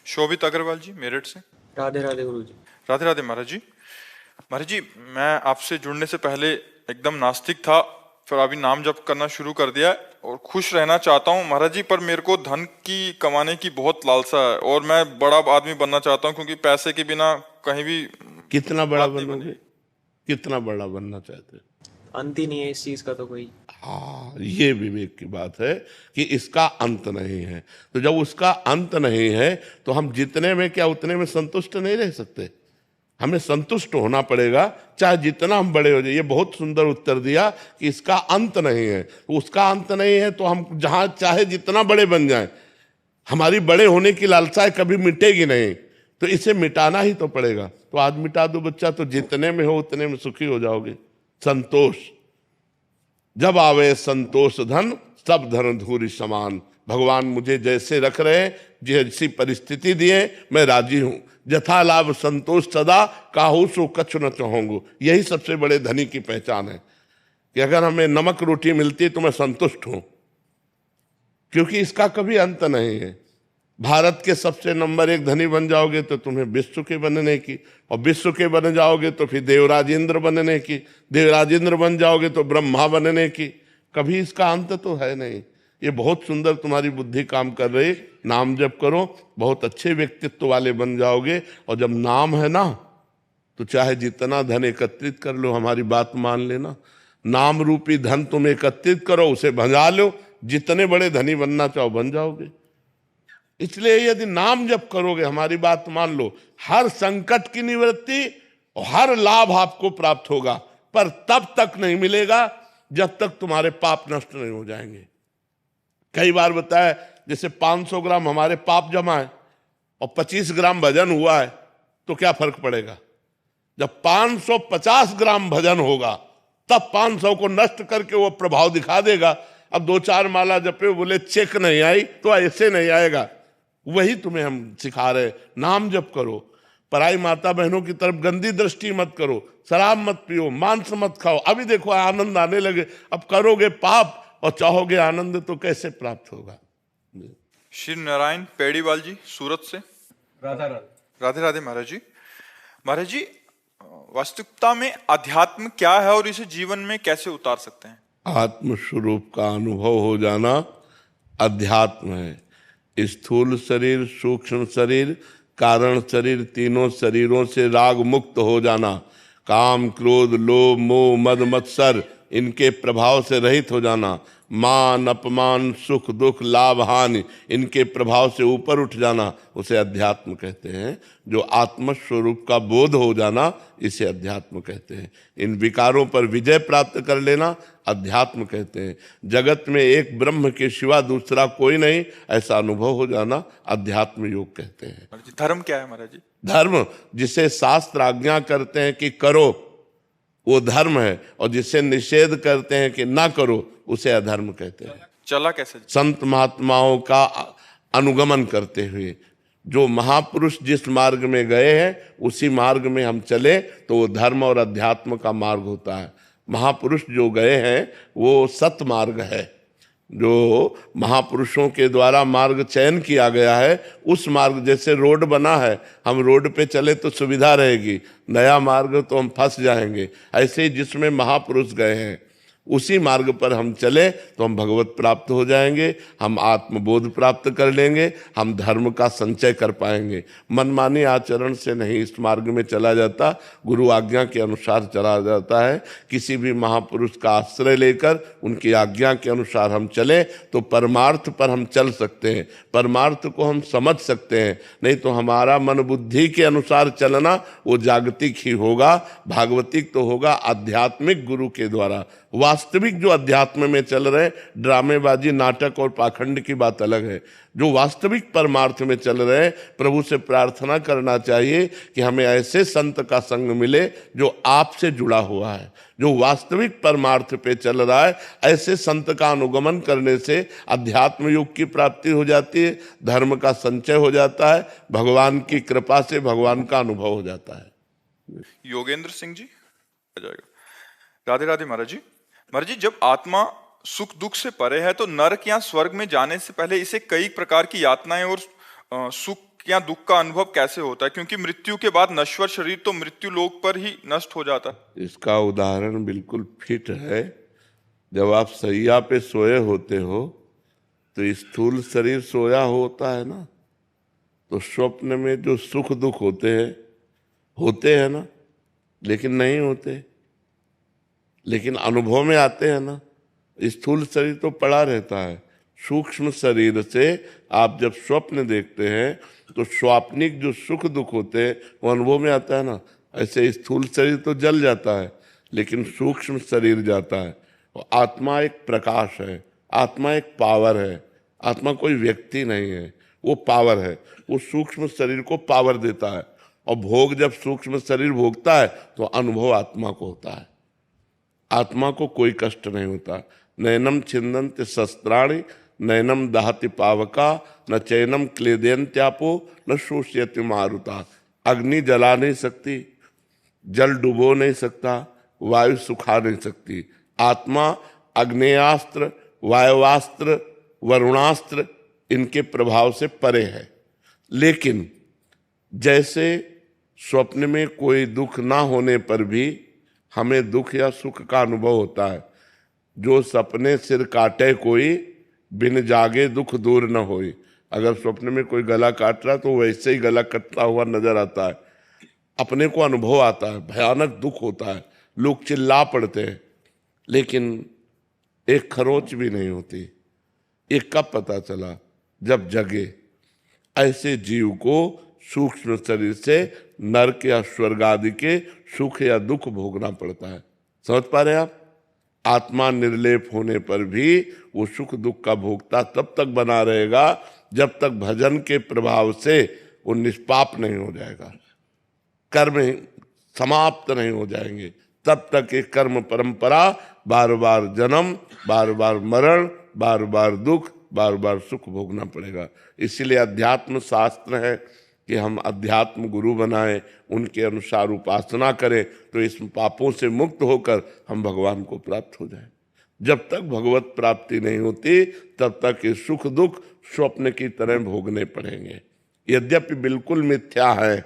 शोभित अग्रवाल जी, मेरठ से। राधे राधे गुरु जी। राधे राधे महाराज जी। महाराज जी, मैं आपसे जुड़ने से पहले एकदम नास्तिक था, फिर अभी नाम जप करना शुरू कर दिया है और खुश रहना चाहता हूँ महाराज जी। पर मेरे को धन की कमाने की बहुत लालसा है और मैं बड़ा आदमी बनना चाहता हूँ, क्योंकि पैसे के बिना कहीं भी कितना बड़ा बात नहीं बनोगे? बनेगी। कितना बड़ा बनना चाहते हैं? अंत ही नहीं है इस चीज का तो कोई। हाँ, ये विवेक की बात है कि इसका अंत नहीं है। तो जब उसका अंत नहीं है तो हम जितने में क्या उतने में संतुष्ट नहीं रह सकते। हमें संतुष्ट होना पड़ेगा, चाहे जितना हम बड़े हो जाए। ये बहुत सुंदर उत्तर दिया कि इसका अंत नहीं है। तो उसका अंत नहीं है तो हम जहां चाहे जितना बड़े बन जाएं, हमारी बड़े होने की लालसाएं कभी मिटेगी नहीं। तो इसे मिटाना ही तो पड़ेगा। तो आज मिटा दो बच्चा, तो जितने में हो उतने में सुखी हो जाओगे। संतोष, जब आवे संतोष धन, सब धन धूरी समान। भगवान मुझे जैसे रख रहे हैं, जैसी परिस्थिति दिए, मैं राजी हूं। यथा लाभ संतोष सदा, काहू सो कछु न चाहूंगो। यही सबसे बड़े धनी की पहचान है कि अगर हमें नमक रोटी मिलती है तो मैं संतुष्ट हूं, क्योंकि इसका कभी अंत नहीं है। भारत के सबसे नंबर 1 धनी बन जाओगे तो तुम्हें विश्व के बनने की, और विश्व के बन जाओगे तो फिर देवराजेंद्र बनने की, देवराजेंद्र बन जाओगे तो ब्रह्मा बनने की। कभी इसका अंत तो है नहीं। ये बहुत सुंदर तुम्हारी बुद्धि काम कर रही। नाम जप करो, बहुत अच्छे व्यक्तित्व वाले बन जाओगे। और जब नाम है ना, तो चाहे जितना धन एकत्रित कर लो, हमारी बात मान लेना। नाम रूपी धन तुम एकत्रित करो, उसे भंजा लो, जितने बड़े धनी बनना चाहो बन जाओगे। इसलिए यदि नाम जप करोगे, हमारी बात मान लो, हर संकट की निवृत्ति और हर लाभ आपको प्राप्त होगा। पर तब तक नहीं मिलेगा जब तक तुम्हारे पाप नष्ट नहीं हो जाएंगे। कई बार बताया, जैसे 500 ग्राम हमारे पाप जमा है और 25 ग्राम भजन हुआ है, तो क्या फर्क पड़ेगा? जब 550 ग्राम भजन होगा तब 500 को नष्ट करके वो प्रभाव दिखा देगा। अब 2-4 माला जपे, बोले चेक नहीं आई, तो ऐसे नहीं आएगा। वही तुम्हें हम सिखा रहे। नाम जप करो, पराई माता बहनों की तरफ गंदी दृष्टि मत करो, शराब मत पियो, मांस मत खाओ। अभी देखो आनंद आने लगे। अब करोगे पाप और चाहोगे आनंद, तो कैसे प्राप्त होगा? श्री नारायण पेड़ीवाल जी, सूरत से। राधा राधा। राधे राधे महाराज जी। महाराज जी, वास्तविकता में अध्यात्म क्या है और इसे जीवन में कैसे उतार सकते हैं? आत्म स्वरूप का अनुभव हो जाना अध्यात्म है। स्थूल शरीर, सूक्ष्म शरीर, कारण शरीर, तीनों शरीरों से राग मुक्त हो जाना। काम, क्रोध, लोभ, मोह, मद, मत्सर, इनके प्रभाव से रहित हो जाना। मान, अपमान, सुख, दुख, लाभ, हानि, इनके प्रभाव से ऊपर उठ जाना, उसे अध्यात्म कहते हैं। जो आत्म स्वरूप का बोध हो जाना, इसे अध्यात्म कहते हैं। इन विकारों पर विजय प्राप्त कर लेना, अध्यात्म कहते हैं। जगत में एक ब्रह्म के सिवा दूसरा कोई नहीं, ऐसा अनुभव हो जाना, अध्यात्म योग कहते हैं। महाराज जी, धर्म क्या है महाराज जी? धर्म, जिसे शास्त्र आज्ञा करते हैं कि करो, वो धर्म है। और जिसे निषेध करते हैं कि ना करो, उसे अधर्म कहते हैं। चला कैसे? संत महात्माओं का अनुगमन करते हुए, जो महापुरुष जिस मार्ग में गए हैं उसी मार्ग में हम चले, तो वो धर्म और अध्यात्म का मार्ग होता है। महापुरुष जो गए हैं वो सत मार्ग है। जो महापुरुषों के द्वारा मार्ग चयन किया गया है, उस मार्ग, जैसे रोड बना है, हम रोड पे चले तो सुविधा रहेगी, नया मार्ग तो हम फंस जाएंगे। ऐसे ही जिसमें महापुरुष गए हैं उसी मार्ग पर हम चले तो हम भगवत प्राप्त हो जाएंगे, हम आत्मबोध प्राप्त कर लेंगे, हम धर्म का संचय कर पाएंगे। मनमानी आचरण से नहीं इस मार्ग में चला जाता, गुरु आज्ञा के अनुसार चला जाता है। किसी भी महापुरुष का आश्रय लेकर उनकी आज्ञा के अनुसार हम चले तो परमार्थ पर हम चल सकते हैं, परमार्थ को हम समझ सकते हैं। नहीं तो हमारा मन बुद्धि के अनुसार चलना वो जागतिक ही होगा, भागवतिक तो होगा आध्यात्मिक गुरु के द्वारा। वास्तविक जो अध्यात्म में चल रहे, ड्रामेबाजी, नाटक और पाखंड की बात अलग है। जो वास्तविक परमार्थ में चल रहे, प्रभु से प्रार्थना करना चाहिए कि हमें ऐसे संत का संग मिले जो आपसे जुड़ा हुआ है, जो वास्तविक परमार्थ पे चल रहा है। ऐसे संत का अनुगमन करने से अध्यात्म योग की प्राप्ति हो जाती है, धर्म का संचय हो जाता है, भगवान की कृपा से भगवान का अनुभव हो जाता है। योगेंद्र सिंह जी, आ जाएगा। राधे राधे महाराज जी। महाराज जी, जब आत्मा सुख दुख से परे है तो नरक या स्वर्ग में जाने से पहले इसे कई प्रकार की यातनाएं और सुख कि यहाँ दुख का अनुभव कैसे होता है, क्योंकि मृत्यु के बाद नश्वर शरीर तो मृत्यु लोक पर ही नष्ट हो जाता है। इसका उदाहरण बिल्कुल फिट है। जब आप सैया पे सोए होते हो तो स्थूल शरीर सोया होता है ना, तो स्वप्न में जो सुख दुख होते हैं ना, लेकिन नहीं होते, लेकिन अनुभव में आते हैं ना। स्थूल शरीर तो पड़ा रहता है, सूक्ष्म शरीर से आप जब स्वप्न देखते हैं तो स्वाप्निक जो सुख दुख होते हैं वो अनुभव में आता है ना। ऐसे स्थूल शरीर तो जल जाता है, लेकिन सूक्ष्म शरीर जाता है। और आत्मा एक प्रकाश है, आत्मा एक पावर है, आत्मा कोई व्यक्ति नहीं है, वो पावर है। वो सूक्ष्म शरीर को पावर देता है, और भोग जब सूक्ष्म शरीर भोगता है तो अनुभव आत्मा को होता है। आत्मा को कोई कष्ट नहीं होता। नैनम छिन्दन्ति शस्त्राणि नैनम दहति पावका न चैनम क्लेदयन्त्यापो न शोष्यति मारुता। अग्नि जला नहीं सकती, जल डुबो नहीं सकता, वायु सुखा नहीं सकती। आत्मा अग्नेयास्त्र, वायुवास्त्र, वरुणास्त्र इनके प्रभाव से परे है। लेकिन जैसे स्वप्न में कोई दुख ना होने पर भी हमें दुख या सुख का अनुभव होता है। जो सपने सिर काटे कोई, बिन जागे दुख दूर न होई। अगर स्वप्न में कोई गला काट रहा तो वैसे ही गला कटता हुआ नजर आता है, अपने को अनुभव आता है, भयानक दुख होता है, लोग चिल्ला पड़ते हैं, लेकिन एक खरोच भी नहीं होती। ये कब पता चला? जब जगे। ऐसे जीव को सूक्ष्म शरीर से नरक या स्वर्ग आदि के सुख या दुख भोगना पड़ता है। समझ पा रहे हैं आप? आत्मा निर्लेप होने पर भी वो सुख दुख का भोगता तब तक बना रहेगा जब तक भजन के प्रभाव से वो निष्पाप नहीं हो जाएगा, कर्म समाप्त नहीं हो जाएंगे। तब तक एक कर्म परंपरा, बार बार जन्म, बार बार मरण, बार बार दुख, बार बार सुख भोगना पड़ेगा। इसीलिए अध्यात्म शास्त्र है कि हम अध्यात्म गुरु बनाएं, उनके अनुसार उपासना करें, तो इस पापों से मुक्त होकर हम भगवान को प्राप्त हो जाएं। जब तक भगवत प्राप्ति नहीं होती तब तक ये सुख दुख स्वप्न की तरह भोगने पड़ेंगे, यद्यपि बिल्कुल मिथ्या है।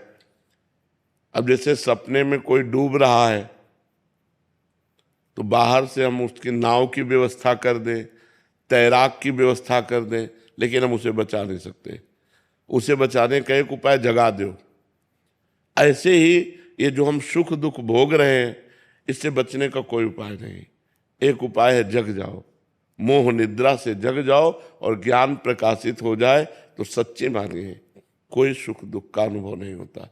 अब जैसे सपने में कोई डूब रहा है तो बाहर से हम उसकी नाव की व्यवस्था कर दें, तैराक की व्यवस्था कर दें, लेकिन हम उसे बचा नहीं सकते। उसे बचाने का एक उपाय जगा दो। ऐसे ही ये जो हम सुख दुख भोग रहे हैं, इससे बचने का कोई उपाय नहीं। एक उपाय है, जग जाओ, मोह निद्रा से जग जाओ और ज्ञान प्रकाशित हो जाए तो सच्चे मानिए कोई सुख दुख का अनुभव नहीं होता।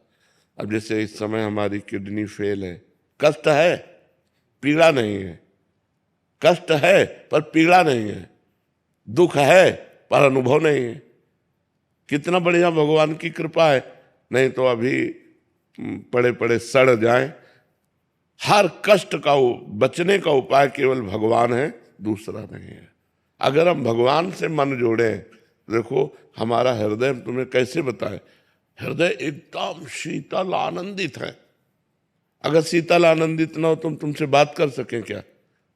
अब जैसे इस समय हमारी किडनी फेल है, कष्ट है, पीड़ा नहीं है। कष्ट है पर पीड़ा नहीं है, दुख है पर अनुभव नहीं है। कितना बढ़िया भगवान की कृपा है, नहीं तो अभी पड़े पड़े सड़ जाएं। हर कष्ट का बचने का उपाय केवल भगवान है, दूसरा नहीं है। अगर हम भगवान से मन जोड़ें, देखो हमारा हृदय तुम्हें कैसे बताए, हृदय एकदम शीतल आनंदित है। अगर शीतल आनंदित ना हो तो तुमसे बात कर सकें क्या?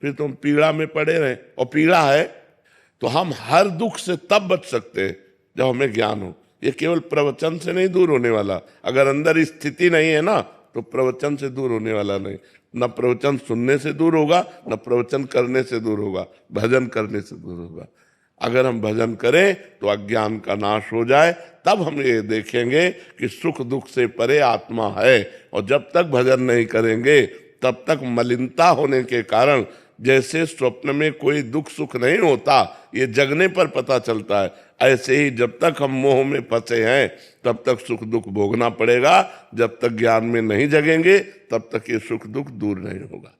फिर तुम पीड़ा में पड़े रहे, और पीड़ा है तो हम हर दुख से तब बच सकते हैं जब हमें ज्ञान हो। ये केवल प्रवचन से नहीं दूर होने वाला। अगर अंदर स्थिति नहीं है ना तो प्रवचन से दूर होने वाला नहीं। न प्रवचन सुनने से दूर होगा, न प्रवचन करने से दूर होगा, भजन करने से दूर होगा। अगर हम भजन करें तो अज्ञान का नाश हो जाए, तब हम ये देखेंगे कि सुख दुख से परे आत्मा है। और जब तक भजन नहीं करेंगे तब तक मलिनता होने के कारण, जैसे स्वप्न में कोई दुख सुख नहीं होता, ये जगने पर पता चलता है, ऐसे ही जब तक हम मोह में फंसे हैं तब तक सुख दुख भोगना पड़ेगा। जब तक ज्ञान में नहीं जगेंगे तब तक ये सुख दुख दूर नहीं होगा।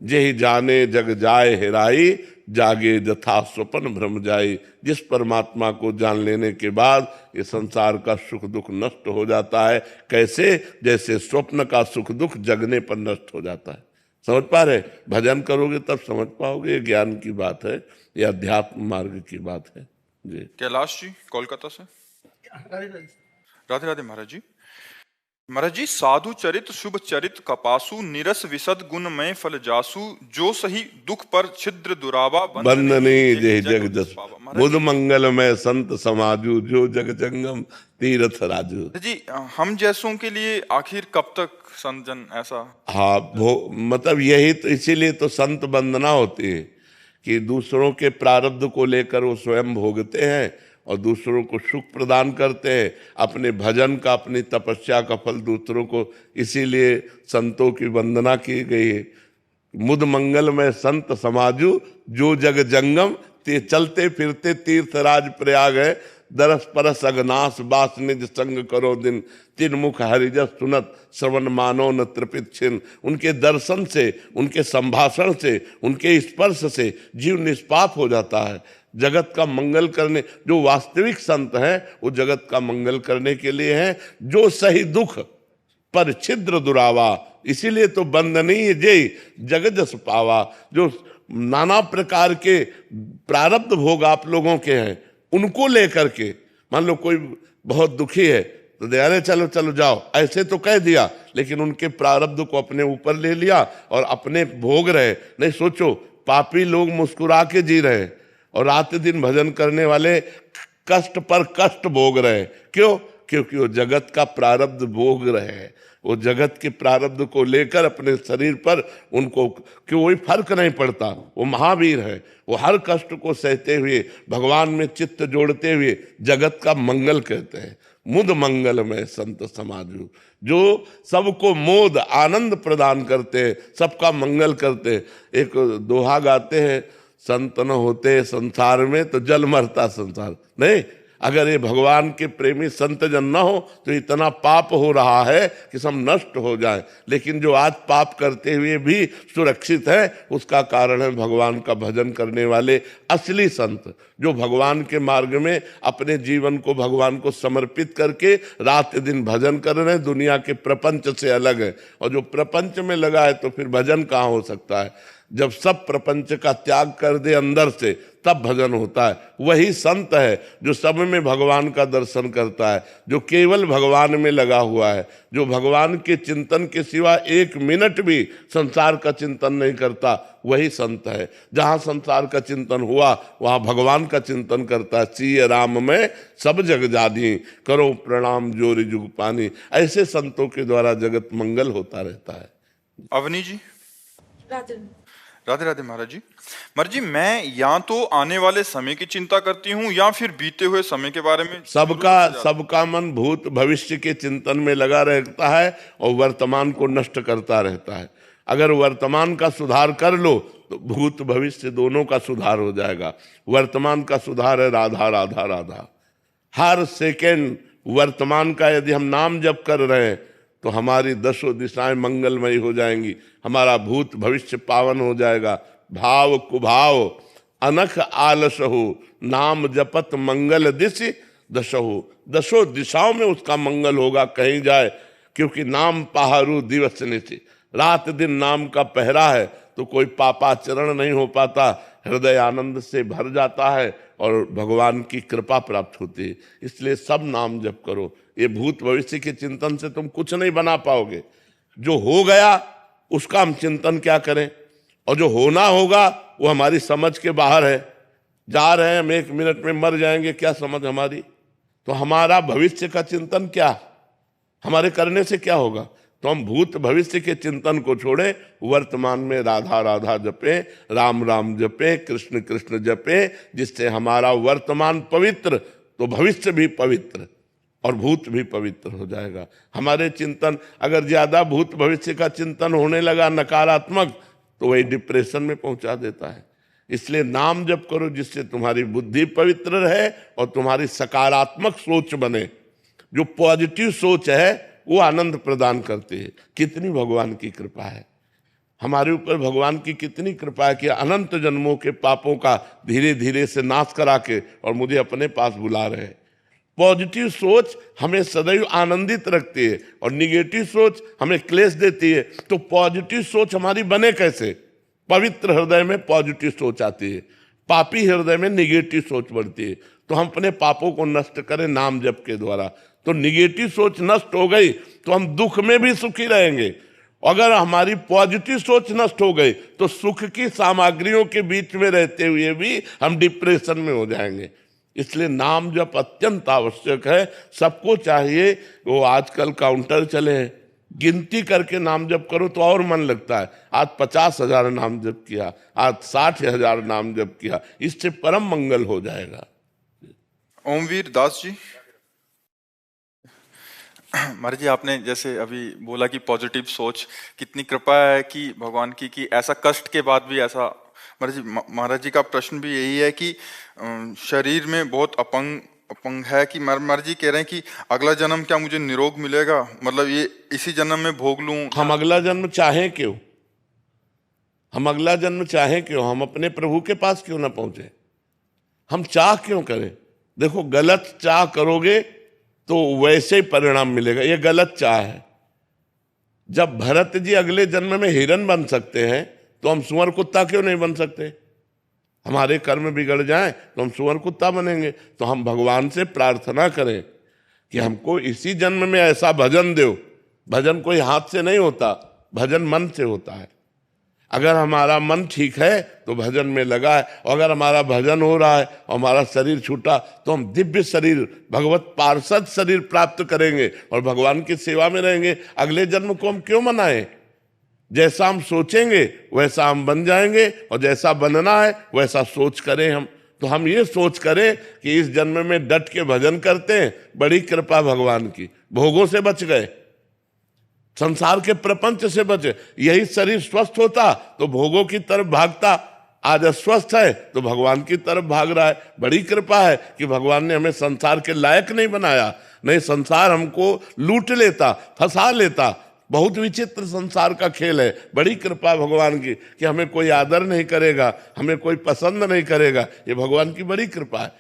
जेहि जाने जग जाए हेराई, जागे जथा स्वप्न भ्रम जाई। जिस परमात्मा को जान लेने के बाद ये संसार का सुख दुख नष्ट हो जाता है। कैसे? जैसे स्वप्न का सुख दुख जगने पर नष्ट हो जाता है। समझ पा रहे? भजन करोगे तब समझ पाओगे। ये ज्ञान की बात है, ये अध्यात्म मार्ग की बात है जी। कैलाश जी कोलकाता से। राधे राधे महाराज जी। महाराज जी, साधु चरित शुभ चरित कपासु निरस विशद गुण में फल जासु, जो सही दुख पर छिद्र दुरावा बंदनी जे जग जस जस पावा। बुध मंगल में संत समाजू, जो जग जंगम तीर्थ राजू। महाराज जी, हम जैसों के लिए आखिर कब तक संत जन ऐसा? हाँ, मतलब यही तो, इसीलिए तो संत वंदना होती है कि दूसरों के प्रारब्ध को लेकर वो स्वयं भोगते हैं और दूसरों को सुख प्रदान करते हैं, अपने भजन का, अपनी तपस्या का फल दूसरों को, इसीलिए संतों की वंदना की गई है। मुद मंगल में संत समाजू, जो जग जंगम ते चलते फिरते तीर्थराज प्रयाग है, दरस परस अगनास बास निज संग करो दिन, तीन मुख हरिजस सुनत श्रवण मानो न त्रिपित छिन। उनके दर्शन से, उनके संभाषण से, उनके स्पर्श से जीव निष्पाप हो जाता है। जगत का मंगल करने, जो वास्तविक संत हैं वो जगत का मंगल करने के लिए हैं, जो सही दुख पर छिद्र दुरावा, इसीलिए तो बंदनीय जय जग जस पावा। जो नाना प्रकार के प्रारब्ध भोग आप लोगों के हैं, उनको लेकर के, मान लो कोई बहुत दुखी है तो दे, अरे चलो चलो जाओ, ऐसे तो कह दिया, लेकिन उनके प्रारब्ध को अपने ऊपर ले लिया और अपने भोग रहे। नहीं सोचो, पापी लोग मुस्कुरा के जी रहे और रात दिन भजन करने वाले कष्ट पर कष्ट भोग रहे। क्यों? क्योंकि वो जगत का प्रारब्ध भोग रहे हैं। वो जगत के प्रारब्ध को लेकर अपने शरीर पर उनको कोई फर्क नहीं पड़ता। वो महावीर है, वो हर कष्ट को सहते हुए भगवान में चित्त जोड़ते हुए जगत का मंगल कहते हैं। मुद मंगल में संत समाजू, जो सबको मोद आनंद प्रदान करते हैं, सबका मंगल करते हैं। एक दोहा गाते हैं, संत न होते संसार में तो जल मरता संसार। नहीं, अगर ये भगवान के प्रेमी संत जन न हो तो इतना पाप हो रहा है कि सब नष्ट हो जाए। लेकिन जो आज पाप करते हुए भी सुरक्षित है, उसका कारण है भगवान का भजन करने वाले असली संत, जो भगवान के मार्ग में अपने जीवन को भगवान को समर्पित करके रात दिन भजन कर रहे हैं। दुनिया के प्रपंच से अलग है, और जो प्रपंच में लगा है तो फिर भजन कहाँ हो सकता है? जब सब प्रपंच का त्याग कर दे अंदर से, तब भजन होता है। वही संत है जो सब में भगवान का दर्शन करता है, जो केवल भगवान में लगा हुआ है, जो भगवान के चिंतन के सिवा एक मिनट भी संसार का चिंतन नहीं करता, वही संत है। जहाँ संसार का चिंतन हुआ वहाँ भगवान का चिंतन करता है। सीय राम में सब जग जानी, करो प्रणाम जोरी जुग पानी। ऐसे संतों के द्वारा जगत मंगल होता रहता है। अवनी जी, राधे राधे महाराज जी। महाराज जी, मैं या तो आने वाले समय की चिंता करती हूँ या फिर बीते हुए समय के बारे में। सबका मन भूत भविष्य के चिंतन में लगा रहता है और वर्तमान को नष्ट करता रहता है। अगर वर्तमान का सुधार कर लो तो भूत भविष्य दोनों का सुधार हो जाएगा। वर्तमान का सुधार है राधा राधा राधा। हर सेकेंड वर्तमान का यदि हम नाम जप कर रहे हैं तो हमारी दसों दिशाएं मंगलमयी हो जाएंगी, हमारा भूत भविष्य पावन हो जाएगा। भाव कुभाव अनख आलस हो, नाम जपत मंगल दिशि दशहु। दसों दिशाओं में उसका मंगल होगा कहीं जाए, क्योंकि नाम पहारू दिवस निशि। रात दिन नाम का पहरा है तो कोई पापाचरण नहीं हो पाता, हृदय आनंद से भर जाता है और भगवान की कृपा प्राप्त होती है। इसलिए सब नाम जप करो। ये भूत भविष्य के चिंतन से तुम कुछ नहीं बना पाओगे। जो हो गया उसका हम चिंतन क्या करें, और जो होना होगा वो हमारी समझ के बाहर है। जा रहे हैं हम, 1 मिनट में मर जाएंगे, क्या समझ हमारी? तो हमारा भविष्य का चिंतन क्या, हमारे करने से क्या होगा? तो हम भूत भविष्य के चिंतन को छोड़े, वर्तमान में राधा राधा जपे, राम राम जपे, कृष्ण कृष्ण जपे, जिससे हमारा वर्तमान पवित्र तो भविष्य भी पवित्र और भूत भी पवित्र हो जाएगा। हमारे चिंतन अगर ज्यादा भूत भविष्य का चिंतन होने लगा नकारात्मक, तो वही डिप्रेशन में पहुंचा देता है। इसलिए नाम जप करो जिससे तुम्हारी बुद्धि पवित्र रहे और तुम्हारी सकारात्मक सोच बने। जो पॉजिटिव सोच है वो आनंद प्रदान करती है। कितनी भगवान की कृपा है हमारे ऊपर, भगवान की कितनी कृपा है कि अनंत जन्मों के पापों का धीरे धीरे से नाश करा के और मुझे अपने पास बुला रहे हैं। पॉजिटिव सोच हमें सदैव आनंदित रखती है और निगेटिव सोच हमें क्लेश देती है। तो पॉजिटिव सोच हमारी बने कैसे? पवित्र हृदय में पॉजिटिव सोच आती है, पापी हृदय में निगेटिव सोच बढ़ती है। तो हम अपने पापों को नष्ट करें नाम जप के द्वारा। तो निगेटिव सोच नष्ट हो गई तो हम दुख में भी सुखी रहेंगे। अगर हमारी पॉजिटिव सोच नष्ट हो गई तो सुख की सामग्रियों के बीच में रहते हुए भी हम डिप्रेशन में हो जाएंगे। इसलिए नाम जप अत्यंत आवश्यक है, सबको चाहिए। वो आजकल काउंटर चले हैं, गिनती करके नाम जप करो तो और मन लगता है। आज 50,000 नाम जप किया, आज 60,000 नाम जप किया, इससे परम मंगल हो जाएगा। ओमवीर दास जी। महाराज जी, आपने जैसे अभी बोला कि पॉजिटिव सोच, कितनी कृपा है कि भगवान की कि ऐसा कष्ट के बाद भी ऐसा। महाराज जी का प्रश्न भी यही है कि शरीर में बहुत अपंग है कि महाराज जी कह रहे हैं कि अगला जन्म क्या मुझे निरोग मिलेगा, मतलब ये इसी जन्म में भोग लूं। हम अगला जन्म चाहें क्यों? हम अगला जन्म चाहें क्यों? हम अपने प्रभु के पास क्यों ना पहुंचे? हम चाह क्यों करें? देखो, गलत चाह करोगे तो वैसे ही परिणाम मिलेगा। ये गलत चाह है। जब भरत जी अगले जन्म में हिरन बन सकते हैं तो हम सुअर कुत्ता क्यों नहीं बन सकते? हमारे कर्म बिगड़ जाएं तो हम सुअर कुत्ता बनेंगे। तो हम भगवान से प्रार्थना करें कि हमको इसी जन्म में ऐसा भजन दो। भजन कोई हाथ से नहीं होता, भजन मन से होता है। अगर हमारा मन ठीक है तो भजन में लगा है, और अगर हमारा भजन हो रहा है और हमारा शरीर छूटा तो हम दिव्य शरीर, भगवत पार्षद शरीर प्राप्त करेंगे और भगवान की सेवा में रहेंगे। अगले जन्म को हम क्यों मनाएं? जैसा हम सोचेंगे वैसा हम बन जाएंगे, और जैसा बनना है वैसा सोच करें हम। तो हम ये सोच करें कि इस जन्म में डट के भजन करते हैं, बड़ी कृपा भगवान की, भोगों से बच गए, संसार के प्रपंच से बचे। यही शरीर स्वस्थ होता तो भोगों की तरफ भागता, आज अस्वस्थ है तो भगवान की तरफ भाग रहा है। बड़ी कृपा है कि भगवान ने हमें संसार के लायक नहीं बनाया, नहीं संसार हमको लूट लेता, फंसा लेता। बहुत विचित्र संसार का खेल है। बड़ी कृपा भगवान की कि हमें कोई आदर नहीं करेगा, हमें कोई पसंद नहीं करेगा, ये भगवान की बड़ी कृपा है।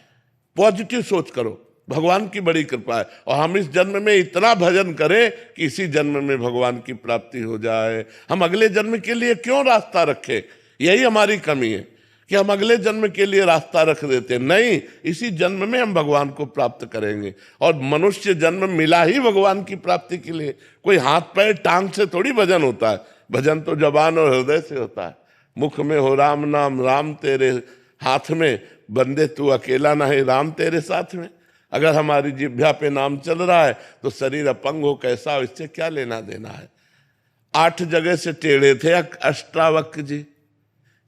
पॉजिटिव सोच करो, भगवान की बड़ी कृपा है। और हम इस जन्म में इतना भजन करें कि इसी जन्म में भगवान की प्राप्ति हो जाए। हम अगले जन्म के लिए क्यों रास्ता रखें? यही हमारी कमी है कि हम अगले जन्म के लिए रास्ता रख देते हैं। नहीं, इसी जन्म में हम भगवान को प्राप्त करेंगे। और मनुष्य जन्म मिला ही भगवान की प्राप्ति के लिए। कोई हाथ पैर टांग से थोड़ी भजन होता है। भजन तो जबान और हृदय से होता है। मुख में हो राम नाम, राम तेरे हाथ में, बंदे तू अकेला नहीं, राम तेरे साथ में। अगर हमारी जिह्वा पे नाम चल रहा है तो शरीर अपंग हो कैसा हो, इससे क्या लेना देना है। 8 जगह से टेढ़े थे अष्टावक्र जी।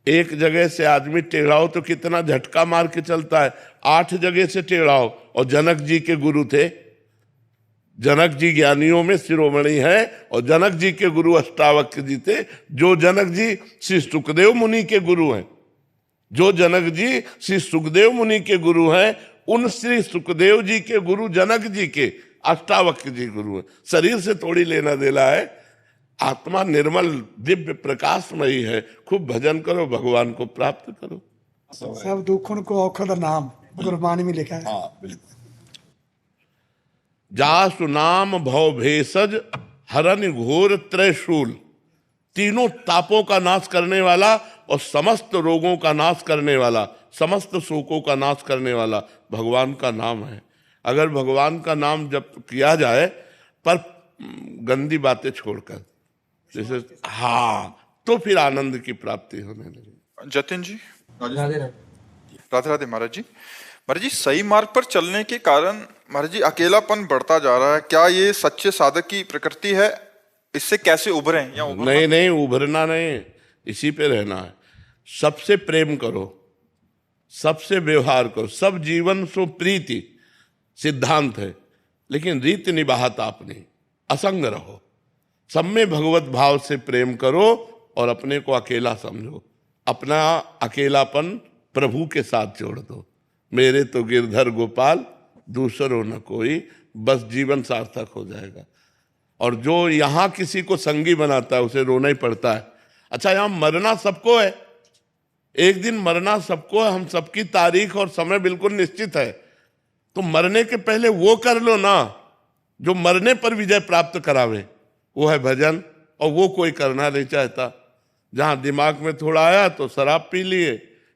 एक जगह से आदमी टेढ़ा हो तो कितना झटका मार के चलता है। 8 जगह से टेढ़ा हो। और जनक जी के गुरु थे। जनक जी ज्ञानियों में शिरोमणि है, और जनक जी के गुरु अष्टावक्र जी थे। जो जनक जी श्री सुखदेव मुनि के गुरु हैं, जो जनक जी श्री सुखदेव मुनि के गुरु हैं, उन श्री सुखदेव जी के गुरु जनक जी के अष्टावक्र जी गुरु हैं। शरीर से थोड़ी लेना देना है। आत्मा निर्मल दिव्य प्रकाशमयी है। खूब भजन करो, भगवान को प्राप्त करो। सब दुखों को औखद नाम गुरबानी में लिखा है। जासु नाम भव भेषज हरन घोर त्रैशूल। तीनों तापों का नाश करने वाला और समस्त रोगों का नाश करने वाला, समस्त शोकों का नाश करने वाला भगवान का नाम है। अगर भगवान का नाम जप किया जाए पर गंदी बातें छोड़कर, जैसे तो फिर आनंद की प्राप्ति होने लगी। जतिन जी। राधे राधे। राधे राधे महाराज जी। महाराज जी, सही मार्ग पर चलने के कारण महाराज जी अकेलापन बढ़ता जा रहा है, क्या ये सच्चे साधक की प्रकृति है? इससे कैसे उभरें या उभरना? नहीं, उभरना नहीं, इसी पे रहना है। सबसे प्रेम करो, सबसे व्यवहार करो। सब जीवन सो प्रीति सिद्धांत है, लेकिन रीति निभाता अपनी। असंग रहो, सब में भगवत भाव से प्रेम करो और अपने को अकेला समझो। अपना अकेलापन प्रभु के साथ जोड़ दो। मेरे तो गिरधर गोपाल, दूसरों न कोई, बस जीवन सार्थक हो जाएगा। और जो यहाँ किसी को संगी बनाता है उसे रोना ही पड़ता है। अच्छा, यहाँ मरना सबको है, एक दिन मरना सबको है। हम सबकी तारीख और समय बिल्कुल निश्चित है। तो मरने के पहले वो कर लो ना जो मरने पर विजय प्राप्त करावे, वो है भजन। और वो कोई करना नहीं चाहता। जहां दिमाग में थोड़ा आया तो शराब पी लिए,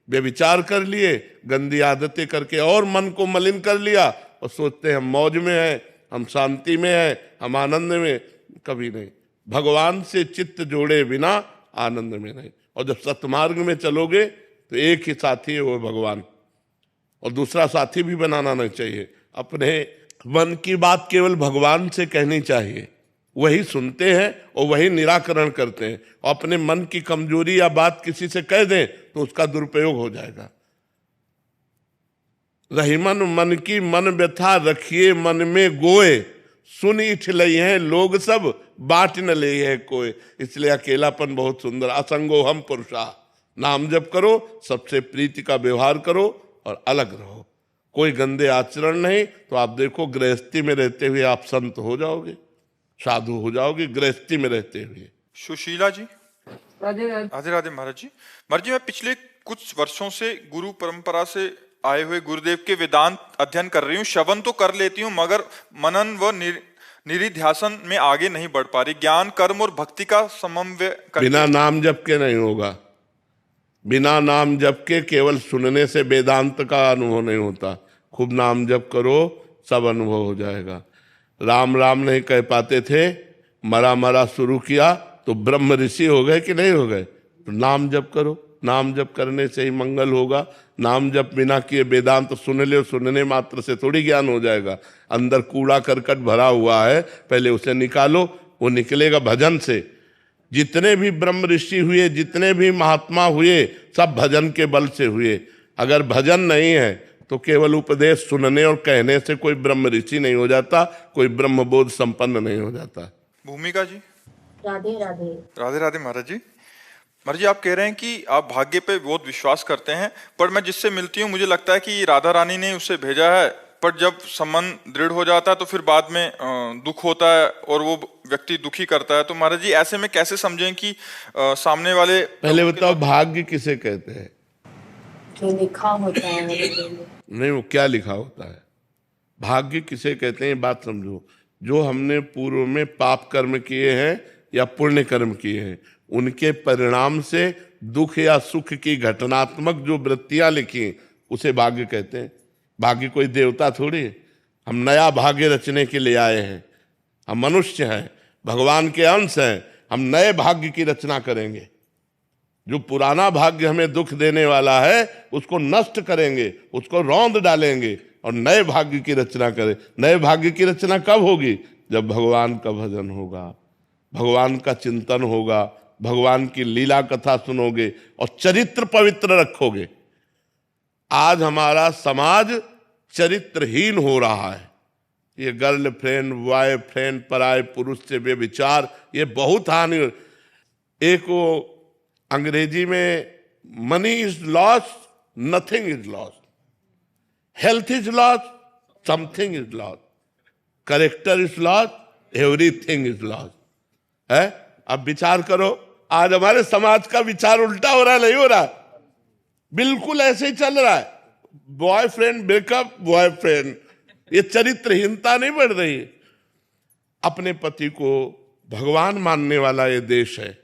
व्यभिचार कर लिए, गंदी आदतें करके और मन को मलिन कर लिया, और सोचते हैं मौज में है, हम शांति में हैं, हम आनंद में, कभी नहीं। भगवान से चित्त जोड़े बिना आनंद में नहीं। और जब सतमार्ग में चलोगे तो एक ही साथी है, वो भगवान, और दूसरा साथी भी बनाना नहीं चाहिए। अपने मन की बात केवल भगवान से कहनी चाहिए, वही सुनते हैं और वही निराकरण करते हैं। और अपने मन की कमजोरी या बात किसी से कह दें तो उसका दुरुपयोग हो जाएगा। रहीमन मन की मन व्यथा रखिए मन में गोए, सुन इठ लई हैं लोग सब बांट न ले है कोई। इसलिए अकेलापन बहुत सुंदर। असंगो हम पुरुषा, नाम जप करो, सबसे प्रीति का व्यवहार करो और अलग रहो। कोई गंदे आचरण नहीं, तो आप देखो गृहस्थी में रहते हुए आप संत हो जाओगे, साधु हो जाओगे गृहस्थी में रहते हुए। सुशीला जी। राधे राधे। राधे राधे महाराज जी। महाराज जी, मैं पिछले कुछ वर्षों से गुरु परंपरा से आए हुए गुरुदेव के वेदांत अध्ययन कर रही हूँ। श्रवण तो कर लेती हूँ, मगर मनन व निधिध्यासन में आगे नहीं बढ़ पा रही। ज्ञान, कर्म और भक्ति का समन्वय बिना नाम जप के नहीं होगा। बिना नाम जप के केवल सुनने से वेदांत का अनुभव नहीं होता। खूब नाम जप करो, सब अनुभव हो जाएगा। राम राम नहीं कह पाते थे, मरा मरा शुरू किया तो ब्रह्म ऋषि हो गए कि नहीं हो गए? तो नाम जप करो, नाम जप करने से ही मंगल होगा। नाम जप बिना किए वेदांत सुन ले, सुनने मात्र से थोड़ी ज्ञान हो जाएगा। अंदर कूड़ा करकट भरा हुआ है, पहले उसे निकालो, वो निकलेगा भजन से। जितने भी ब्रह्म ऋषि हुए, जितने भी महात्मा हुए, सब भजन के बल से हुए। अगर भजन नहीं है तो केवल उपदेश सुनने और कहने से कोई ब्रह्म ऋषि नहीं हो जाता, कोई ब्रह्म बोध संपन्न नहीं हो जाता। भूमिका जी। राधे राधे। राधे राधे महाराज जी। महाराज जी, आप कह रहे हैं कि आप भाग्य पे बहुत विश्वास करते हैं, पर मैं जिससे मिलती हूँ मुझे लगता है कि राधा रानी ने उसे भेजा है। पर जब संबंध दृढ़ हो जाता है तो फिर बाद में दुख होता है और वो व्यक्ति दुखी करता है। तो महाराज जी, ऐसे में कैसे समझें कि सामने वाले। पहले बताओ, भाग्य किसे कहते हैं? जो लिखा होता है नहीं, वो क्या लिखा होता है? भाग्य किसे कहते हैं, ये बात समझो। जो हमने पूर्व में पाप कर्म किए हैं या पुण्य कर्म किए हैं, उनके परिणाम से दुख या सुख की घटनात्मक जो वृत्तियां लिखी, उसे भाग्य कहते हैं। भाग्य कोई देवता थोड़ी है। हम नया भाग्य रचने के लिए आए हैं। हम मनुष्य हैं, भगवान के अंश हैं। हम नए भाग्य की रचना करेंगे। जो पुराना भाग्य हमें दुख देने वाला है उसको नष्ट करेंगे, उसको रौंद डालेंगे और नए भाग्य की रचना करें। नए भाग्य की रचना कब होगी? जब भगवान का भजन होगा, भगवान का चिंतन होगा, भगवान की लीला कथा सुनोगे और चरित्र पवित्र रखोगे। आज हमारा समाज चरित्रहीन हो रहा है। ये गर्लफ्रेंड, बॉयफ्रेंड, पराये पुरुष से व्यभिचार, ये बहुत हानि। एक वो अंग्रेजी में money is loss, nothing is loss, health is loss, something is loss, character is loss, everything is loss है। अब विचार करो, आज हमारे समाज का विचार उल्टा हो रहा है, नहीं हो रहा? बिल्कुल ऐसे ही चल रहा है। बॉयफ्रेंड ब्रेकअप, बॉयफ्रेंड, ये चरित्रहीनता नहीं बढ़ रही। अपने पति को भगवान मानने वाला ये देश है,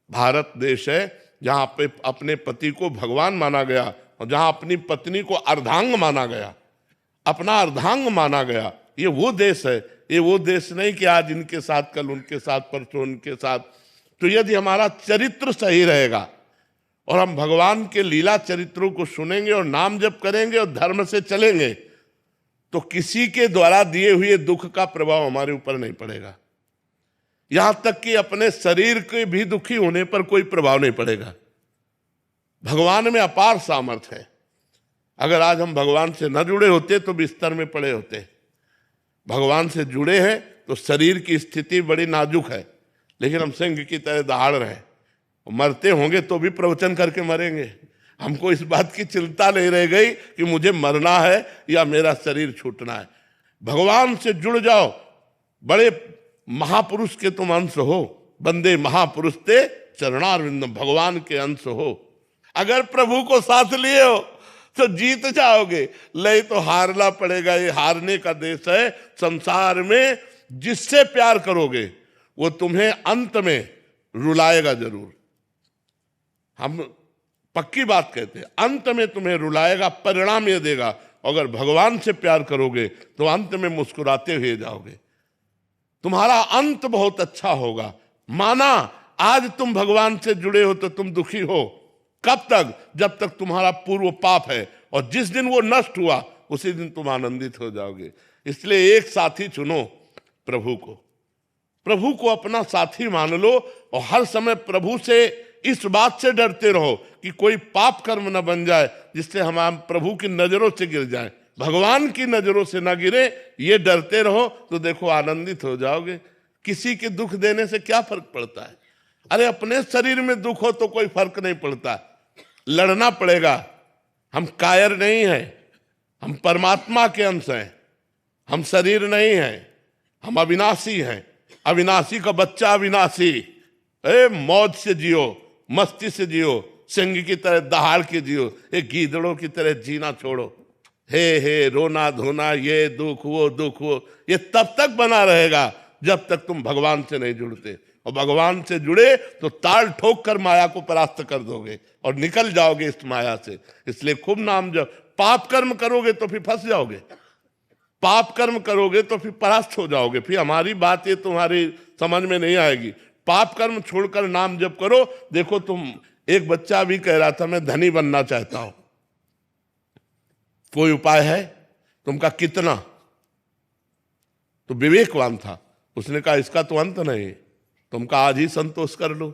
भारत देश है, जहां पे अपने पति को भगवान माना गया और जहां अपनी पत्नी को अर्धांग माना गया, अपना अर्धांग माना गया। ये वो देश है, ये वो देश नहीं कि आज इनके साथ, कल उनके साथ, परसों उनके साथ। तो यदि हमारा चरित्र सही रहेगा और हम भगवान के लीला चरित्रों को सुनेंगे और नाम जप करेंगे और धर्म से चलेंगे, तो किसी के द्वारा दिए हुए दुख का प्रभाव हमारे ऊपर नहीं पड़ेगा। यहां तक कि अपने शरीर के भी दुखी होने पर कोई प्रभाव नहीं पड़ेगा। भगवान में अपार सामर्थ्य है। अगर आज हम भगवान से न जुड़े होते तो बिस्तर में पड़े होते। भगवान से जुड़े हैं तो शरीर की स्थिति बड़ी नाजुक है, लेकिन हम सिंह की तरह दहाड़ रहे। मरते होंगे तो भी प्रवचन करके मरेंगे। हमको इस बात की चिंता नहीं रह गई कि मुझे मरना है या मेरा शरीर छूटना है। भगवान से जुड़ जाओ। बड़े महापुरुष के तुम अंश हो, बंदे महापुरुष ते चरणारविंद, भगवान के अंश हो। अगर प्रभु को साथ लिए हो तो जीत जाओगे, नहीं तो हारना पड़ेगा। ये हारने का देश है। संसार में जिससे प्यार करोगे वो तुम्हें अंत में रुलाएगा जरूर। हम पक्की बात कहते हैं, अंत में तुम्हें रुलाएगा, परिणाम ये देगा अगर भगवान से प्यार करोगे तो अंत में मुस्कुराते हुए जाओगे, तुम्हारा अंत बहुत अच्छा होगा। माना आज तुम भगवान से जुड़े हो तो तुम दुखी हो, कब तक? जब तक तुम्हारा पूर्व पाप है, और जिस दिन वो नष्ट हुआ उसी दिन तुम आनंदित हो जाओगे। इसलिए एक साथी चुनो, प्रभु को। प्रभु को अपना साथी मान लो, और हर समय प्रभु से इस बात से डरते रहो कि कोई पाप कर्म न बन जाए जिससे हम प्रभु की नजरों से गिर जाएं, भगवान की नजरों से ना गिरे, ये डरते रहो तो देखो आनंदित हो जाओगे। किसी के दुख देने से क्या फर्क पड़ता है? अरे अपने शरीर में दुख हो तो कोई फर्क नहीं पड़ता, लड़ना पड़ेगा। हम कायर नहीं हैं, हम परमात्मा के अंश हैं, हम शरीर नहीं हैं, हम अविनाशी हैं। अविनाशी का बच्चा अविनाशी। मौज से जियो, मस्ती से जियो, सिंह की तरह दहाड़ के जियो, गीदड़ों की तरह जीना छोड़ो। हे रोना धोना, ये दुख वो, ये तब तक बना रहेगा जब तक तुम भगवान से नहीं जुड़ते। और भगवान से जुड़े तो ताल ठोक कर माया को परास्त कर दोगे और निकल जाओगे इस माया से। इसलिए खूब नाम जब पाप कर्म करोगे तो फिर फंस जाओगे, पाप कर्म करोगे तो फिर परास्त हो जाओगे। फिर हमारी बात ये तुम्हारी समझ में नहीं आएगी। पाप कर्म छोड़कर नाम जप करो। देखो तुम, एक बच्चा भी कह रहा था मैं धनी बनना चाहता हूं, कोई उपाय है? तुमका कितना? तो विवेकवान था, उसने कहा इसका तो अंत नहीं, तुमका आज ही संतोष कर लो।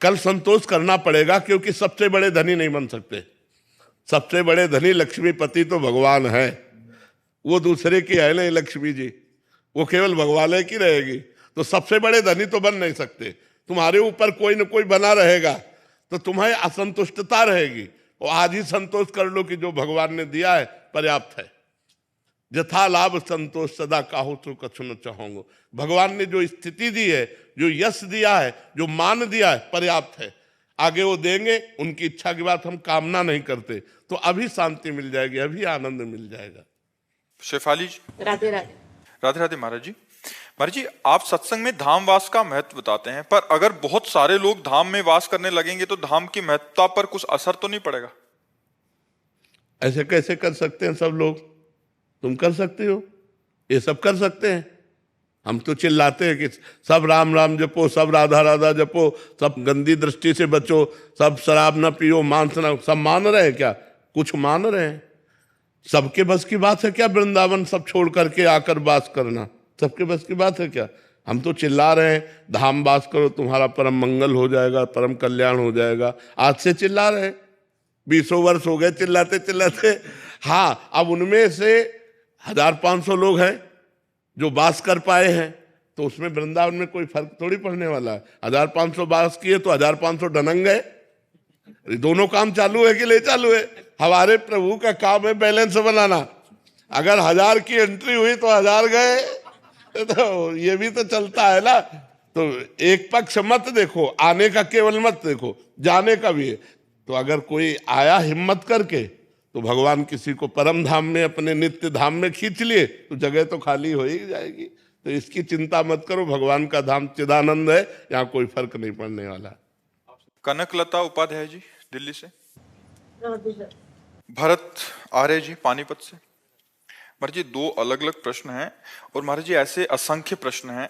कल संतोष करना पड़ेगा, क्योंकि सबसे बड़े धनी नहीं बन सकते। सबसे बड़े धनी लक्ष्मीपति तो भगवान है, वो दूसरे की है नहीं लक्ष्मी जी, वो केवल भगवान की रहेगी। तो सबसे बड़े धनी तो बन नहीं सकते। तुम्हारे ऊपर कोई न कोई बना रहेगा तो तुम्हें असंतुष्टता रहेगी। और आज ही संतोष कर लो कि जो भगवान ने दिया है पर्याप्त है। यथा लाभ संतोष सदा काहू तो कछु न चाहोगे। भगवान ने जो स्थिति दी है, जो यश दिया है, जो मान दिया है, पर्याप्त है। आगे वो देंगे, उनकी इच्छा की बात हम कामना नहीं करते, तो अभी शांति मिल जाएगी, अभी आनंद मिल जाएगा। शेफाली जी। राधे राधे। राधे राधे महाराज जी। महाराज जी, आप सत्संग में धाम वास का महत्व बताते हैं, पर अगर बहुत सारे लोग धाम में वास करने लगेंगे तो धाम की महत्ता पर कुछ असर तो नहीं पड़ेगा? ऐसे कैसे कर सकते हैं सब लोग? तुम कर सकते हो, ये सब कर सकते हैं। हम तो चिल्लाते हैं कि सब राम राम जपो, सब राधा राधा जपो, सब गंदी दृष्टि से बचो, सब शराब ना पियो, मांस ना। सब मान रहे हैं क्या? कुछ मान रहे हैं? सबके बस की बात है क्या वृंदावन सब छोड़ करके आकर वास करना? सबके बस की बात है क्या? हम तो चिल्ला रहे हैं धाम वास करो, तुम्हारा परम मंगल हो जाएगा, परम कल्याण हो जाएगा। आज से चिल्ला रहे हैं, 20 वर्ष हो गए चिल्लाते चिल्लाते। हाँ, अब उनमें से 1500 लोग हैं जो वास कर पाए हैं, तो उसमें वृंदावन में कोई फर्क थोड़ी पड़ने वाला है। 1500 वास किए तो 1500 डनंग गए। दोनों काम चालू है कि नहीं चालू है? हमारे प्रभु का काम है बैलेंस बनाना। अगर 1000 की एंट्री हुई तो 1000 गए, तो ये भी तो चलता है ना। तो एक पक्ष मत देखो, आने का केवल मत देखो, जाने का भी है। तो अगर कोई आया हिम्मत करके, तो भगवान किसी को परम धाम में, अपने नित्य धाम में खींच लिए तो जगह तो खाली हो ही जाएगी। तो इसकी चिंता मत करो, भगवान का धाम चिदानंद है, यहाँ कोई फर्क नहीं पड़ने वाला। कनकलता उपाध्याय जी दिल्ली से। राधे राधे। भरत आर्य जी पानीपत से। महाराज जी, 2 अलग अलग प्रश्न हैं, और महाराज जी ऐसे असंख्य प्रश्न हैं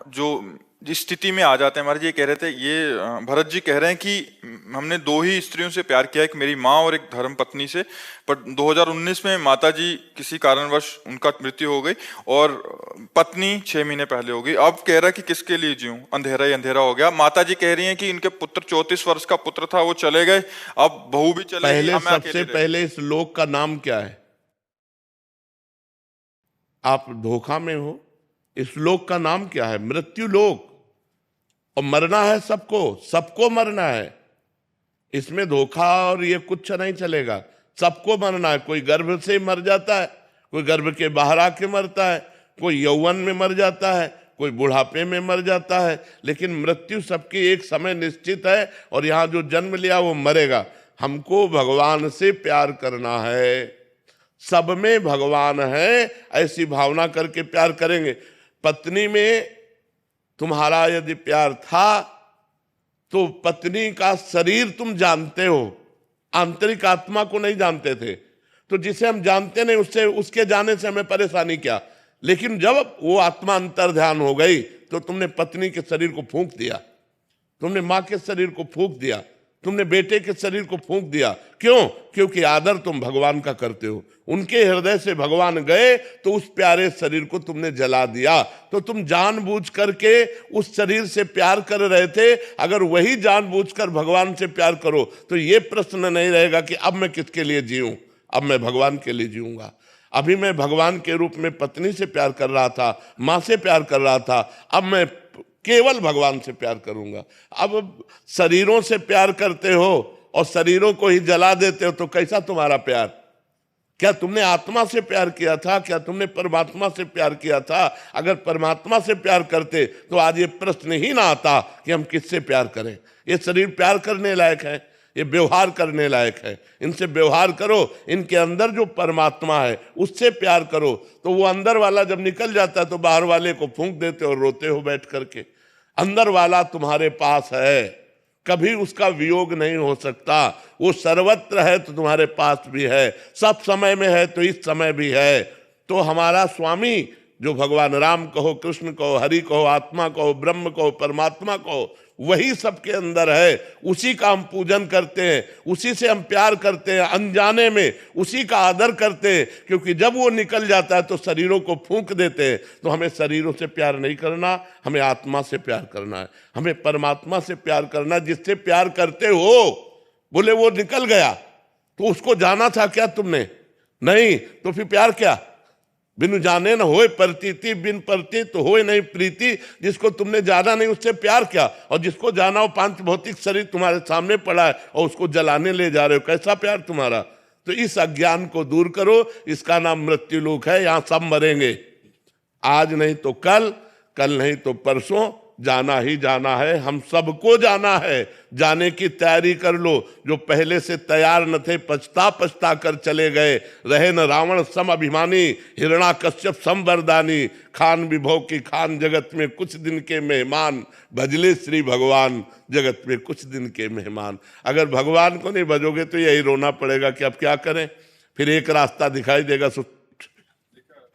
जो जिस स्थिति में आ जाते हैं। महाराज जी कह रहे थे, ये भरत जी कह रहे हैं कि हमने 2 ही स्त्रियों से प्यार किया, एक मेरी माँ और एक धर्म पत्नी से, पर 2019 में माता जी किसी कारणवश उनका मृत्यु हो गई और पत्नी 6 महीने पहले हो गई। अब कह रहा है कि किसके लिए जीऊं, अंधेरा ही अंधेरा हो गया। माता जी कह रही हैं कि इनके पुत्र 34 वर्ष का पुत्र था, वो चले गए, अब बहू भी चले गई। सबसे पहले इस लोक का नाम क्या है? आप धोखा में हो। इस लोक का नाम क्या है? मृत्यु लोक। और मरना है सबको, सबको मरना है। इसमें धोखा और ये कुछ नहीं चलेगा। सबको मरना है। कोई गर्भ से मर जाता है, कोई गर्भ के बाहर आके मरता है, कोई यौवन में मर जाता है, कोई बुढ़ापे में मर जाता है, लेकिन मृत्यु सबकी एक समय निश्चित है। और यहाँ जो जन्म लिया वो मरेगा। हमको भगवान से प्यार करना है, सब में भगवान है, ऐसी भावना करके प्यार करेंगे। पत्नी में तुम्हारा यदि प्यार था तो पत्नी का शरीर तुम जानते हो, आंतरिक आत्मा को नहीं जानते थे। तो जिसे हम जानते नहीं उससे उसके जाने से हमें परेशानी क्या। लेकिन जब वो आत्मा अंतर ध्यान हो गई तो तुमने पत्नी के शरीर को फूंक दिया, तुमने माँ के शरीर को फूंक दिया, तुमने बेटे के शरीर को फूंक दिया। क्यों? क्योंकि आदर तुम भगवान का करते हो। उनके हृदय से भगवान गए तो उस प्यारे शरीर को तुमने जला दिया। तो तुम जानबूझ करके उस शरीर से प्यार कर रहे थे। अगर वही जानबूझकर भगवान से प्यार करो तो ये प्रश्न नहीं रहेगा कि अब मैं किसके लिए जीऊं, अब मैं भगवान के लिए जीऊंगा। अभी मैं भगवान के रूप में पत्नी से प्यार कर रहा था, माँ से प्यार कर रहा था, अब मैं केवल भगवान से प्यार करूंगा। अब शरीरों से प्यार करते हो और शरीरों को ही जला देते हो तो कैसा तुम्हारा प्यार? क्या तुमने आत्मा से प्यार किया था? क्या तुमने परमात्मा से प्यार किया था? अगर परमात्मा से प्यार करते तो आज ये प्रश्न ही ना आता कि हम किससे प्यार करें। ये शरीर प्यार करने लायक है, ये व्यवहार करने लायक है, इनसे व्यवहार करो। इनके अंदर जो परमात्मा है उससे प्यार करो। तो वो अंदर वाला जब निकल जाता है तो बाहर वाले को फूंक देते और रोते हो बैठ करके। अंदर वाला तुम्हारे पास है, कभी उसका वियोग नहीं हो सकता। वो सर्वत्र है तो तुम्हारे पास भी है, सब समय में है तो इस समय भी है। तो हमारा स्वामी जो भगवान राम कहो, कृष्ण कहो, हरि कहो, आत्मा कहो, ब्रह्म कहो, परमात्मा कहो, वही सबके अंदर है। उसी का हम पूजन करते हैं, उसी से हम प्यार करते हैं, अनजाने में उसी का आदर करते हैं। क्योंकि जब वो निकल जाता है तो शरीरों को फूंक देते हैं। तो हमें शरीरों से प्यार नहीं करना, हमें आत्मा से प्यार करना है, हमें परमात्मा से प्यार करना। जिससे प्यार करते हो, बोले वो निकल गया तो उसको जाना था क्या तुमने? नहीं, तो फिर प्यार क्या? बिनु जाने न होए प्रतीति, बिन प्रतीत तो होए नहीं प्रीति। जिसको तुमने जाना नहीं उससे प्यार क्या? और जिसको जाना हो पांच भौतिक शरीर तुम्हारे सामने पड़ा है और उसको जलाने ले जा रहे हो, कैसा प्यार तुम्हारा? तो इस अज्ञान को दूर करो। इसका नाम मृत्यु लोक है, यहां सब मरेंगे। आज नहीं तो कल, कल नहीं तो परसों, जाना ही जाना है, हम सबको जाना है। जाने की तैयारी कर लो। जो पहले से तैयार न थे पछता पछता कर चले गए। रहे न रावण सम अभिमानी, हिरणाकश्यप सम वरदानी। खान विभव की खान, जगत में कुछ दिन के मेहमान। भजले श्री भगवान, जगत में कुछ दिन के मेहमान। अगर भगवान को नहीं भजोगे तो यही रोना पड़ेगा कि अब क्या करें। फिर एक रास्ता दिखाई देगा,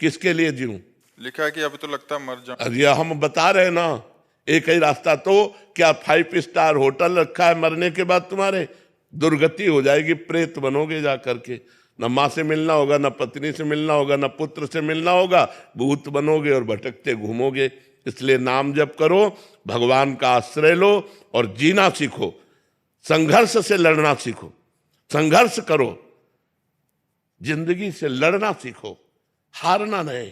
किसके लिए जीऊं? लिखा है कि अभी तो लगता है मर जाऊं। अरे हम बता रहे ना, एक ही रास्ता। तो क्या 5 स्टार होटल रखा है? मरने के बाद तुम्हारे दुर्गति हो जाएगी, प्रेत बनोगे जा करके। न माँ से मिलना होगा, न पत्नी से मिलना होगा, न पुत्र से मिलना होगा, भूत बनोगे और भटकते घूमोगे। इसलिए नाम जप करो, भगवान का आश्रय लो और जीना सीखो। संघर्ष से लड़ना सीखो, संघर्ष करो, जिंदगी से लड़ना सीखो, हारना नहीं।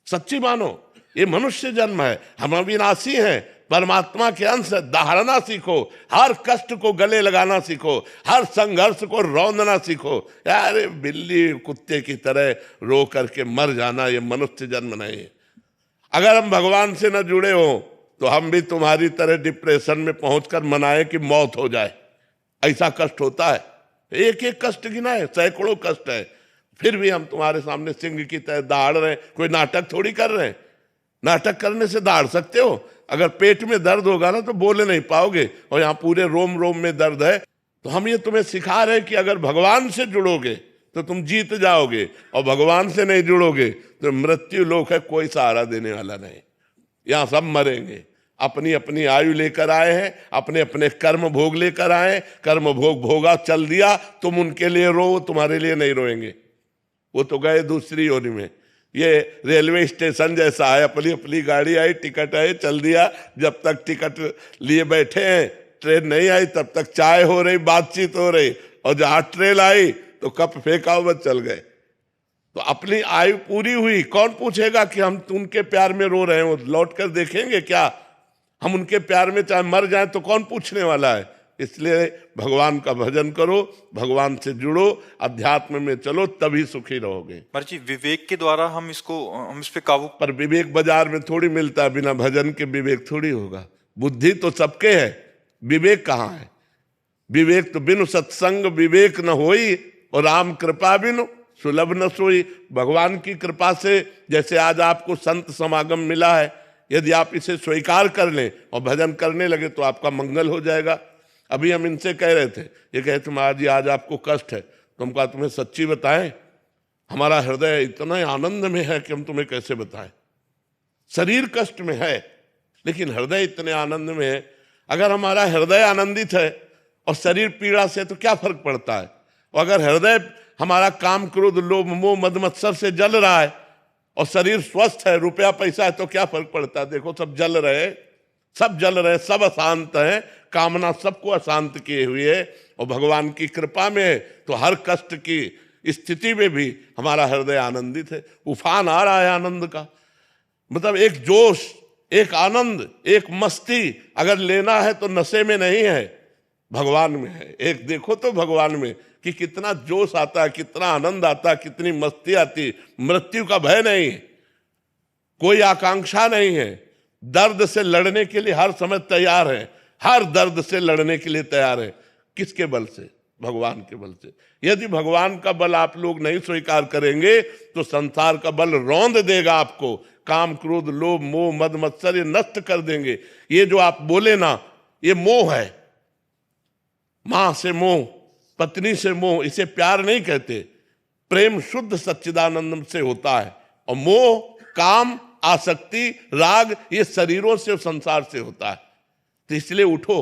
सच्ची मानो, ये मनुष्य जन्म है, हम अविनाशी हैं, परमात्मा के अंश। दहाड़ना सीखो, हर कष्ट को गले लगाना सीखो, हर संघर्ष को रौंदना सीखो। यार बिल्ली कुत्ते की तरह रो करके मर जाना ये मनुष्य जन्म नहीं है। अगर हम भगवान से न जुड़े हो तो हम भी तुम्हारी तरह डिप्रेशन में पहुंचकर मनाएं कि मौत हो जाए। ऐसा कष्ट होता है, एक एक कष्ट गिनाए, सैकड़ों कष्ट है। फिर भी हम तुम्हारे सामने सिंह की तरह दहाड़ रहे हैं। कोई नाटक थोड़ी कर रहे हैं। नाटक करने से दहाड़ सकते हो? अगर पेट में दर्द होगा ना तो बोले नहीं पाओगे, और यहाँ पूरे रोम रोम में दर्द है। तो हम ये तुम्हें सिखा रहे हैं कि अगर भगवान से जुड़ोगे तो तुम जीत जाओगे, और भगवान से नहीं जुड़ोगे तो मृत्यु लोक है, कोई सहारा देने वाला नहीं। यहाँ सब मरेंगे। अपनी अपनी आयु लेकर आए हैं, अपने अपने कर्म भोग लेकर आए। कर्म भोग भोगा, चल दिया, तुम उनके लिए रो, तुम्हारे लिए नहीं रोएंगे। वो तो गए दूसरी योनि में। ये रेलवे स्टेशन जैसा है, अपनी अपनी गाड़ी आई, टिकट आई, चल दिया। जब तक टिकट लिए बैठे हैं, ट्रेन नहीं आई, तब तक चाय हो रही, बातचीत हो रही, और जहां ट्रेन आई तो कप फेंका हुआ चल गए। तो अपनी आयु पूरी हुई, कौन पूछेगा कि हम उनके प्यार में रो रहे हैं? वो लौट कर देखेंगे क्या? हम उनके प्यार में चाहे मर जाए तो कौन पूछने वाला है? इसलिए भगवान का भजन करो, भगवान से जुड़ो, अध्यात्म में चलो, तभी सुखी रहोगे। महाराज जी, विवेक के द्वारा हम इस पे काबू। पर विवेक बाजार में थोड़ी मिलता है, बिना भजन के विवेक थोड़ी होगा। बुद्धि तो सबके है, विवेक कहाँ है? विवेक तो बिनु सत्संग विवेक न होई, और राम कृपा बिनु सुलभ न सोई। भगवान की कृपा से जैसे आज आपको संत समागम मिला है, यदि आप इसे स्वीकार कर लें और भजन करने लगे तो आपका मंगल हो जाएगा। अभी हम इनसे कह रहे थे, ये कहते महाराज जी आज आपको कष्ट है, तो हम कहा तुम्हें सच्ची बताएं, हमारा हृदय इतना आनंद में है कि हम तुम्हें कैसे बताएं। शरीर कष्ट में है लेकिन हृदय इतने आनंद में है। अगर हमारा हृदय आनंदित है और शरीर पीड़ा से तो क्या फर्क पड़ता है, और अगर हृदय हमारा काम क्रोध लोभ मोह मद मत्सर से जल रहा है और शरीर स्वस्थ है, रुपया पैसा है, तो क्या फर्क पड़ता है। देखो सब जल रहे, सब जल रहे, सब अशांत है, कामना सबको अशांत किए हुए है। और भगवान की कृपा में तो हर कष्ट की स्थिति में भी हमारा हृदय आनंदित है। उफान आ रहा है आनंद का, मतलब एक जोश, एक आनंद, एक मस्ती अगर लेना है तो नशे में नहीं है, भगवान में है। एक देखो तो भगवान में कि कितना जोश आता है, कितना आनंद आता है, कितनी मस्ती आती। मृत्यु का भय नहीं, कोई आकांक्षा नहीं है, दर्द से लड़ने के लिए हर समय तैयार है, हर दर्द से लड़ने के लिए तैयार है। किसके बल से? भगवान के बल से। यदि भगवान का बल आप लोग नहीं स्वीकार करेंगे तो संसार का बल रौंद देगा आपको। काम क्रोध लोभ मोह मद मत्सर ये नष्ट कर देंगे। ये जो आप बोले ना, ये मोह है, मां से मोह, पत्नी से मोह, इसे प्यार नहीं कहते। प्रेम शुद्ध सच्चिदानंद से होता है, और मोह काम आसक्ति राग ये शरीरों से संसार से होता है। तो इसलिए उठो,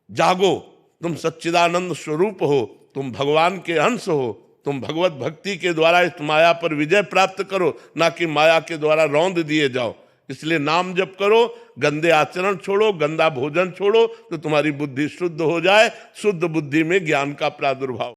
जागो, तुम सच्चिदानंद स्वरूप हो, तुम भगवान के अंश हो, तुम भगवत भक्ति के द्वारा इस माया पर विजय प्राप्त करो, ना कि माया के द्वारा रौंद दिए जाओ। इसलिए नाम जप करो, गंदे आचरण छोड़ो, गंदा भोजन छोड़ो, तो तुम्हारी बुद्धि शुद्ध हो जाए। शुद्ध बुद्धि में ज्ञान का प्रादुर्भाव।